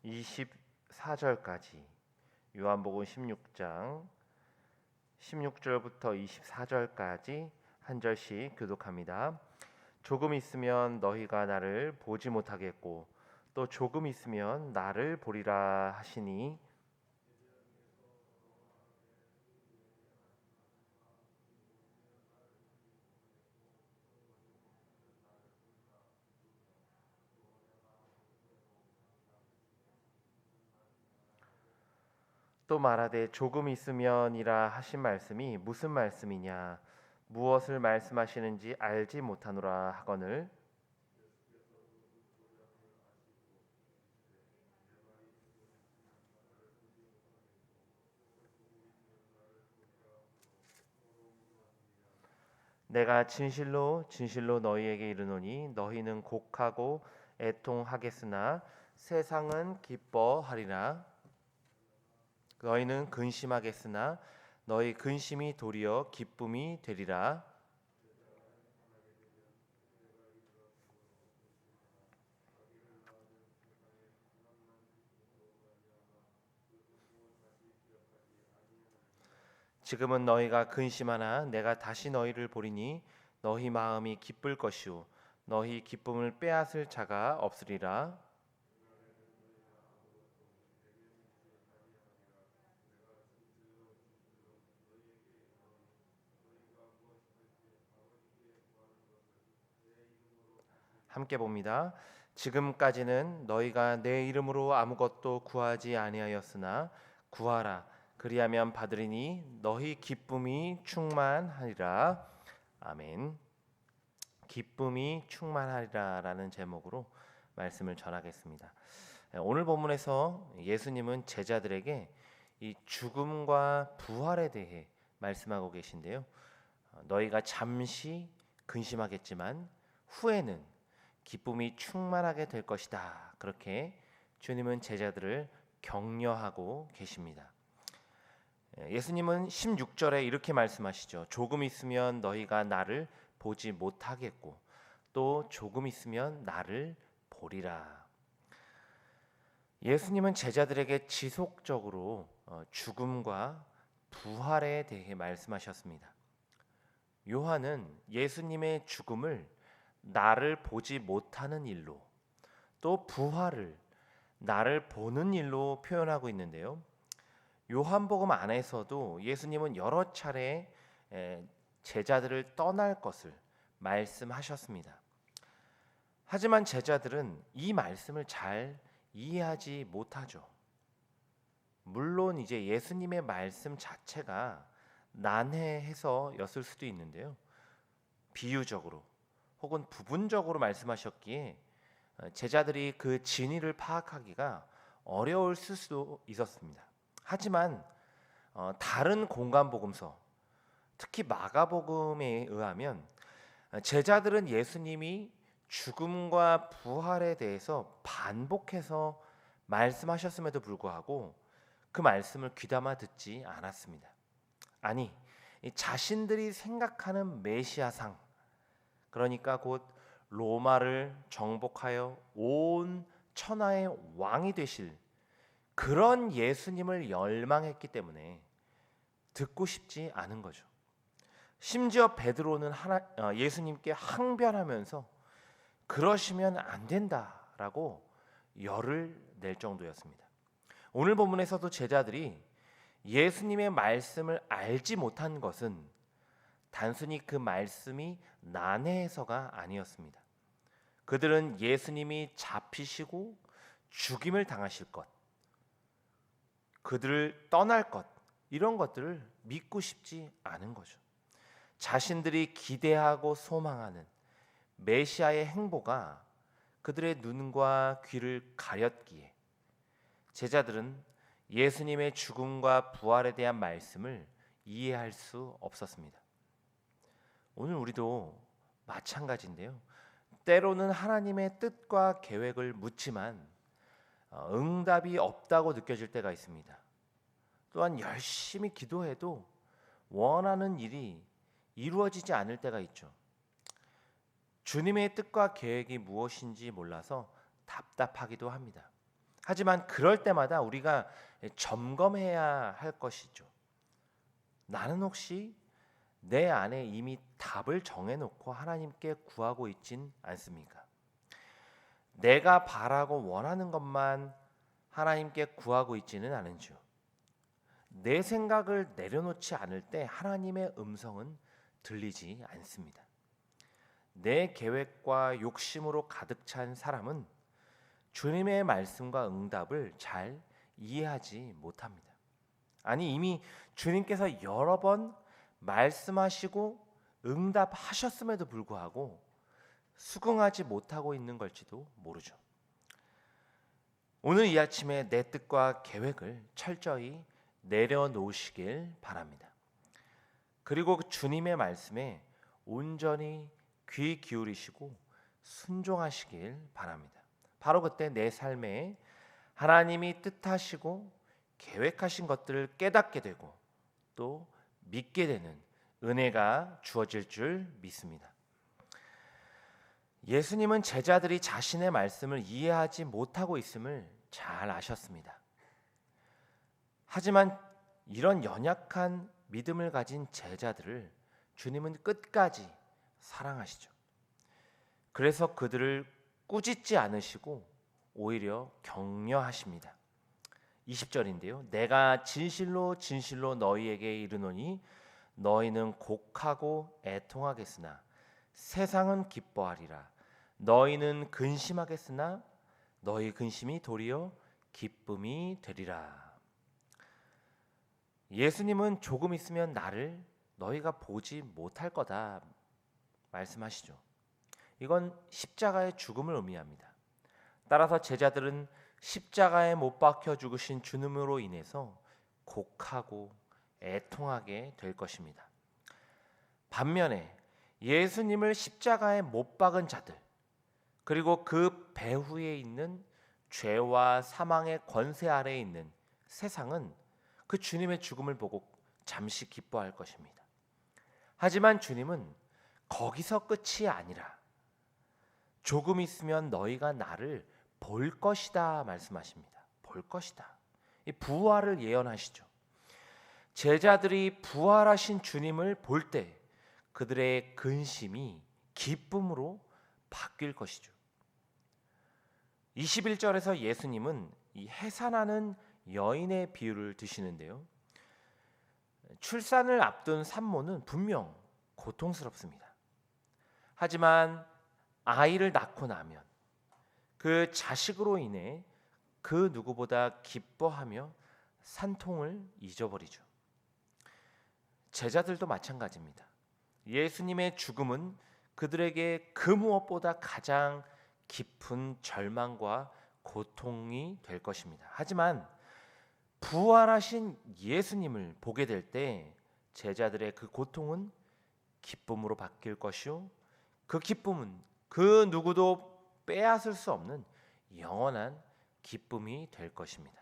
24절까지 요한복음 16장 16절부터 24절까지 한 절씩 교독합니다. 조금 있으면 너희가 나를 보지 못하겠고 또 조금 있으면 나를 보리라 하시니 또 말하되 조금 있으면이라 하신 말씀이 무슨 말씀이냐 무엇을 말씀하시는지 알지 못하노라 하거늘 내가 진실로 진실로 너희에게 이르노니 너희는 곡하고 애통하겠으나 세상은 기뻐하리라. 너희는 근심하겠으나 너희 근심이 도리어 기쁨이 되리라. 지금은 너희가 근심하나 내가 다시 너희를 보리니 너희 마음이 기쁠 것이요 너희 기쁨을 빼앗을 자가 없으리라. 함께 봅니다. 지금까지는 너희가 내 이름으로 아무것도 구하지 아니하였으나 구하라 그리하면 받으리니 너희 기쁨이 충만하리라. 아멘. 기쁨이 충만하리라라는 제목으로 말씀을 전하겠습니다. 오늘 본문에서 예수님은 제자들에게 이 죽음과 부활에 대해 말씀하고 계신데요. 너희가 잠시 근심하겠지만 후에는 기쁨이 충만하게 될 것이다. 그렇게 주님은 제자들을 격려하고 계십니다. 예수님은 16절에 이렇게 말씀하시죠. 조금 있으면 너희가 나를 보지 못하겠고 또 조금 있으면 나를 보리라. 예수님은 제자들에게 지속적으로 죽음과 부활에 대해 말씀하셨습니다. 요한은 예수님의 죽음을 나를 보지 못하는 일로 또 부활을 나를 보는 일로 표현하고 있는데요. 요한복음 안에서도 예수님은 여러 차례 제자들을 떠날 것을 말씀하셨습니다. 하지만 제자들은 이 말씀을 잘 이해하지 못하죠. 물론 이제 예수님의 말씀 자체가 난해해서였을 수도 있는데요. 비유적으로 혹은 부분적으로 말씀하셨기에 제자들이 그 진위를 파악하기가 어려울 수도 있었습니다. 하지만 다른 공간복음서, 특히 마가복음에 의하면 제자들은 예수님이 죽음과 부활에 대해서 반복해서 말씀하셨음에도 불구하고 그 말씀을 귀담아 듣지 않았습니다. 아니, 자신들이 생각하는 메시아상, 그러니까 곧 로마를 정복하여 온 천하의 왕이 되실 그런 예수님을 열망했기 때문에 듣고 싶지 않은 거죠. 심지어 베드로는 예수님께 항변하면서 그러시면 안 된다라고 열을 낼 정도였습니다. 오늘 본문에서도 제자들이 예수님의 말씀을 알지 못한 것은 단순히 그 말씀이 난해해서가 아니었습니다. 그들은 예수님이 잡히시고 죽임을 당하실 것, 그들을 떠날 것, 이런 것들을 믿고 싶지 않은 거죠. 자신들이 기대하고 소망하는 메시아의 행보가 그들의 눈과 귀를 가렸기에 제자들은 예수님의 죽음과 부활에 대한 말씀을 이해할 수 없었습니다. 오늘 우리도 마찬가지인데요. 때로는 하나님의 뜻과 계획을 묻지만 응답이 없다고 느껴질 때가 있습니다. 또한 열심히 기도해도 원하는 일이 이루어지지 않을 때가 있죠. 주님의 뜻과 계획이 무엇인지 몰라서 답답하기도 합니다. 하지만 그럴 때마다 우리가 점검해야 할 것이죠. 나는 혹시 내 안에 이미 답을 정해놓고 하나님께 구하고 있진 않습니까? 내가 바라고 원하는 것만 하나님께 구하고 있지는 않은지요. 내 생각을 내려놓지 않을 때 하나님의 음성은 들리지 않습니다. 내 계획과 욕심으로 가득 찬 사람은 주님의 말씀과 응답을 잘 이해하지 못합니다. 아니, 이미 주님께서 여러 번 말씀하시고 응답하셨음에도 불구하고 수긍하지 못하고 있는 걸지도 모르죠. 오늘 이 아침에 내 뜻과 계획을 철저히 내려놓으시길 바랍니다. 그리고 주님의 말씀에 온전히 귀 기울이시고 순종하시길 바랍니다. 바로 그때 내 삶에 하나님이 뜻하시고 계획하신 것들을 깨닫게 되고 또 믿게 되는 은혜가 주어질 줄 믿습니다. 예수님은 제자들이 자신의 말씀을 이해하지 못하고 있음을 잘 아셨습니다. 하지만 이런 연약한 믿음을 가진 제자들을 주님은 끝까지 사랑하시죠. 그래서 그들을 꾸짖지 않으시고 오히려 격려하십니다. 20절인데요. 내가 진실로 진실로 너희에게 이르노니 너희는 곡하고 애통하겠으나 세상은 기뻐하리라. 너희는 근심하겠으나 너희 근심이 도리어 기쁨이 되리라. 예수님은 조금 있으면 나를 너희가 보지 못할 거다 말씀하시죠. 이건 십자가의 죽음을 의미합니다. 따라서 제자들은 십자가에 못 박혀 죽으신 주님으로 인해서 곡하고 애통하게 될 것입니다. 반면에 예수님을 십자가에 못 박은 자들, 그리고 그 배후에 있는 죄와 사망의 권세 아래에 있는 세상은 그 주님의 죽음을 보고 잠시 기뻐할 것입니다. 하지만 주님은 거기서 끝이 아니라 조금 있으면 너희가 나를 볼 것이다 말씀하십니다. 볼 것이다. 이 부활을 예언하시죠. 제자들이 부활하신 주님을 볼 때 그들의 근심이 기쁨으로 바뀔 것이죠. 21절에서 예수님은 이 해산하는 여인의 비유를 드시는데요. 출산을 앞둔 산모는 분명 고통스럽습니다. 하지만 아이를 낳고 나면 그 자식으로 인해 그 누구보다 기뻐하며 산통을 잊어버리죠. 제자들도 마찬가지입니다. 예수님의 죽음은 그들에게 그 무엇보다 가장 깊은 절망과 고통이 될 것입니다. 하지만 부활하신 예수님을 보게 될 때 제자들의 그 고통은 기쁨으로 바뀔 것이요, 그 기쁨은 그 누구도 빼앗을 수 없는 영원한 기쁨이 될 것입니다.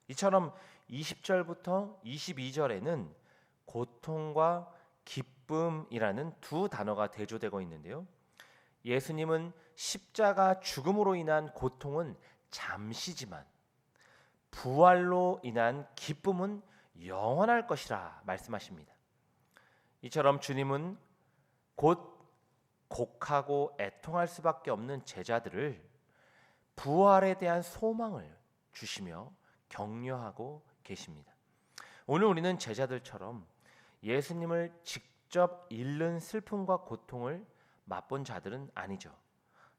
이처럼 20절부터 22절에는 고통과 기쁨이라는 두 단어가 대조되고 있는데요. 예수님은 십자가 죽음으로 인한 고통은 잠시지만 부활로 인한 기쁨은 영원할 것이라 말씀하십니다. 이처럼 주님은 곧 곡하고 애통할 수밖에 없는 제자들을 부활에 대한 소망을 주시며 격려하고 계십니다. 오늘 우리는 제자들처럼 예수님을 직접 잃는 슬픔과 고통을 맛본 자들은 아니죠.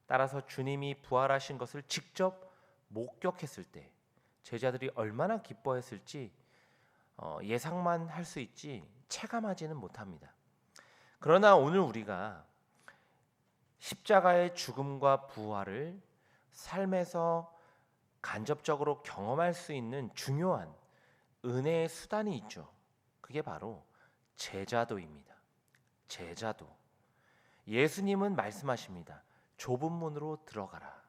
따라서 주님이 부활하신 것을 직접 목격했을 때 제자들이 얼마나 기뻐했을지 예상만 할 수 있지 체감하지는 못합니다. 그러나 오늘 우리가 십자가의 죽음과 부활을 삶에서 간접적으로 경험할 수 있는 중요한 은혜의 수단이 있죠. 그게 바로 제자도입니다. 제자도. 예수님은 말씀하십니다. 좁은 문으로 들어가라.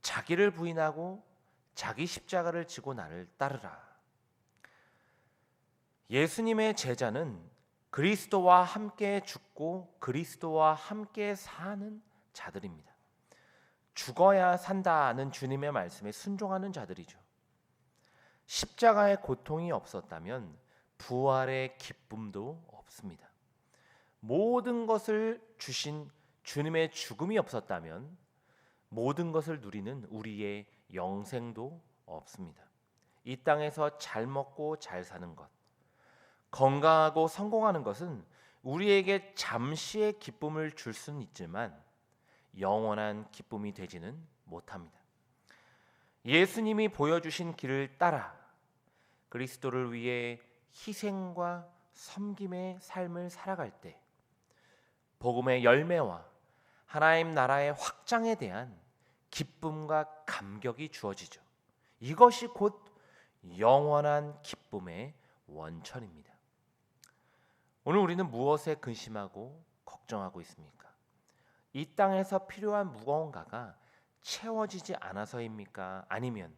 자기를 부인하고 자기 십자가를 지고 나를 따르라. 예수님의 제자는 그리스도와 함께 죽고 그리스도와 함께 사는 자들입니다. 죽어야 산다는 주님의 말씀에 순종하는 자들이죠. 십자가의 고통이 없었다면 부활의 기쁨도 없습니다. 모든 것을 주신 주님의 죽음이 없었다면 모든 것을 누리는 우리의 영생도 없습니다. 이 땅에서 잘 먹고 잘 사는 것, 건강하고 성공하는 것은 우리에게 잠시의 기쁨을 줄 수는 있지만 영원한 기쁨이 되지는 못합니다. 예수님이 보여주신 길을 따라 그리스도를 위해 희생과 섬김의 삶을 살아갈 때 복음의 열매와 하나님 나라의 확장에 대한 기쁨과 감격이 주어지죠. 이것이 곧 영원한 기쁨의 원천입니다. 오늘 우리는 무엇에 근심하고 걱정하고 있습니까? 이 땅에서 필요한 무언가가 채워지지 않아서입니까? 아니면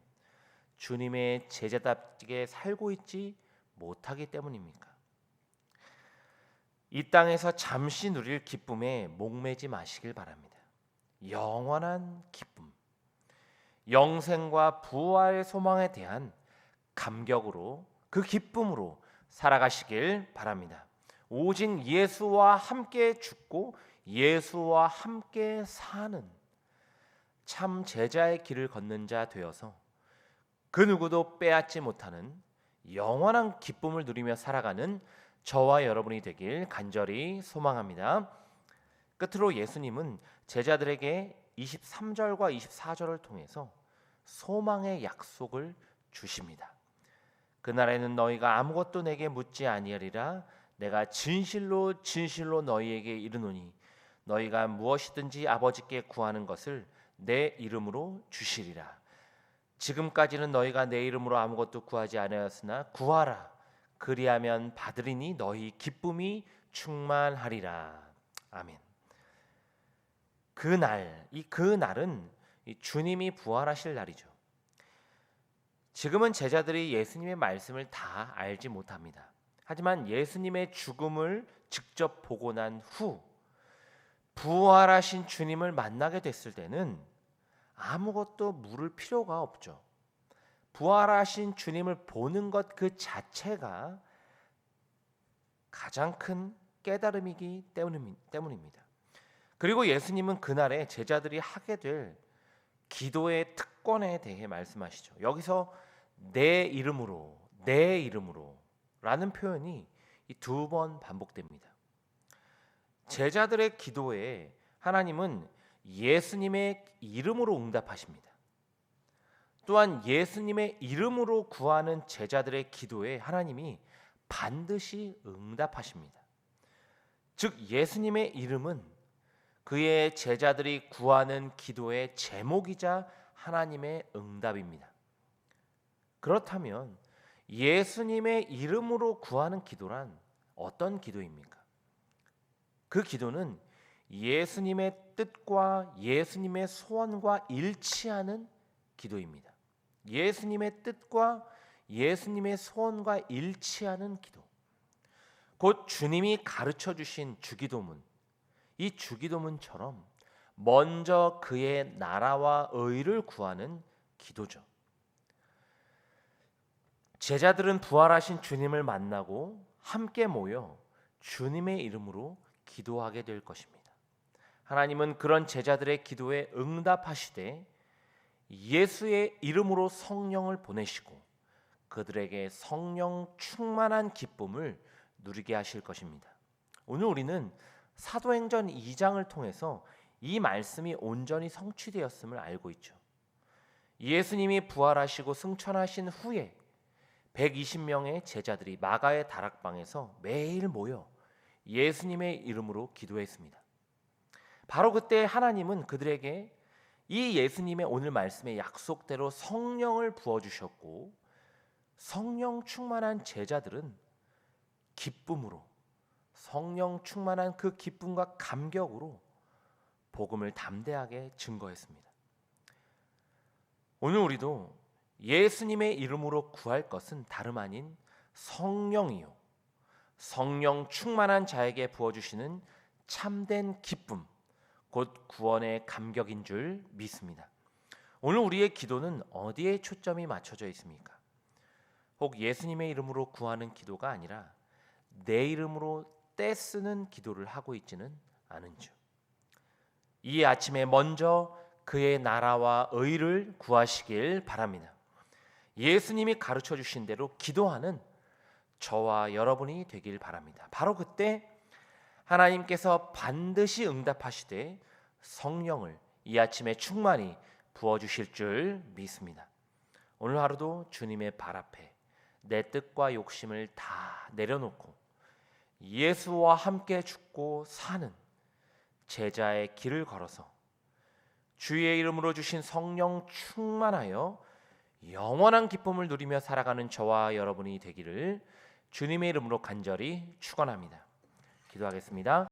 주님의 제자답게 살고 있지 못하기 때문입니까? 이 땅에서 잠시 누릴 기쁨에 목매지 마시길 바랍니다. 영원한 기쁨, 영생과 부활의 소망에 대한 감격으로 그 기쁨으로 살아가시길 바랍니다. 오직 예수와 함께 죽고 예수와 함께 사는 참 제자의 길을 걷는 자 되어서 그 누구도 빼앗지 못하는 영원한 기쁨을 누리며 살아가는 저와 여러분이 되길 간절히 소망합니다. 끝으로 예수님은 제자들에게 23절과 24절을 통해서 소망의 약속을 주십니다. 그날에는 너희가 아무것도 내게 묻지 아니하리라. 내가 진실로 진실로 너희에게 이르노니 너희가 무엇이든지 아버지께 구하는 것을 내 이름으로 주시리라. 지금까지는 너희가 내 이름으로 아무것도 구하지 아니하였으나 구하라. 그리하면 받으리니 너희 기쁨이 충만하리라. 아멘. 그날은 주님이 부활하실 날이죠. 지금은 제자들이 예수님의 말씀을 다 알지 못합니다. 하지만 예수님의 죽음을 직접 보고 난 후 부활하신 주님을 만나게 됐을 때는 아무것도 물을 필요가 없죠. 부활하신 주님을 보는 것 그 자체가 가장 큰 깨달음이기 때문입니다. 그리고 예수님은 그날에 제자들이 하게 될 기도의 특권에 대해 말씀하시죠. 여기서 내 이름으로 라는 표현이 두 번 반복됩니다. 제자들의 기도에 하나님은 예수님의 이름으로 응답하십니다. 또한 예수님의 이름으로 구하는 제자들의 기도에 하나님이 반드시 응답하십니다. 즉 예수님의 이름은 그의 제자들이 구하는 기도의 제목이자 하나님의 응답입니다. 그렇다면 예수님의 이름으로 구하는 기도란 어떤 기도입니까? 그 기도는 예수님의 뜻과 예수님의 소원과 일치하는 기도입니다. 예수님의 뜻과 예수님의 소원과 일치하는 기도. 곧 주님이 가르쳐 주신 주기도문. 이 주기도문처럼 먼저 그의 나라와 의를 구하는 기도죠. 제자들은 부활하신 주님을 만나고 함께 모여 주님의 이름으로 기도하게 될 것입니다. 하나님은 그런 제자들의 기도에 응답하시되 예수의 이름으로 성령을 보내시고 그들에게 성령 충만한 기쁨을 누리게 하실 것입니다. 오늘 우리는 사도행전 2장을 통해서 이 말씀이 온전히 성취되었음을 알고 있죠. 예수님이 부활하시고 승천하신 후에 120명의 제자들이 마가의 다락방에서 매일 모여 예수님의 이름으로 기도했습니다. 바로 그때 하나님은 그들에게 이 예수님의 오늘 말씀의 약속대로 성령을 부어주셨고 성령 충만한 제자들은 기쁨으로 성령 충만한 그 기쁨과 감격으로 복음을 담대하게 증거했습니다. 오늘 우리도 예수님의 이름으로 구할 것은 다름 아닌 성령이요 성령 충만한 자에게 부어주시는 참된 기쁨, 곧 구원의 감격인 줄 믿습니다. 오늘 우리의 기도는 어디에 초점이 맞춰져 있습니까? 혹 예수님의 이름으로 구하는 기도가 아니라 내 이름으로 떼쓰는 기도를 하고 있지는 않은지. 이 아침에 먼저 그의 나라와 의를 구하시길 바랍니다. 예수님이 가르쳐 주신 대로 기도하는 저와 여러분이 되길 바랍니다. 바로 그때 하나님께서 반드시 응답하시되 성령을 이 아침에 충만히 부어주실 줄 믿습니다. 오늘 하루도 주님의 발 앞에 내 뜻과 욕심을 다 내려놓고 예수와 함께 죽고 사는 제자의 길을 걸어서 주의 이름으로 주신 성령 충만하여 영원한 기쁨을 누리며 살아가는 저와 여러분이 되기를 주님의 이름으로 간절히 축원합니다. 기도하겠습니다.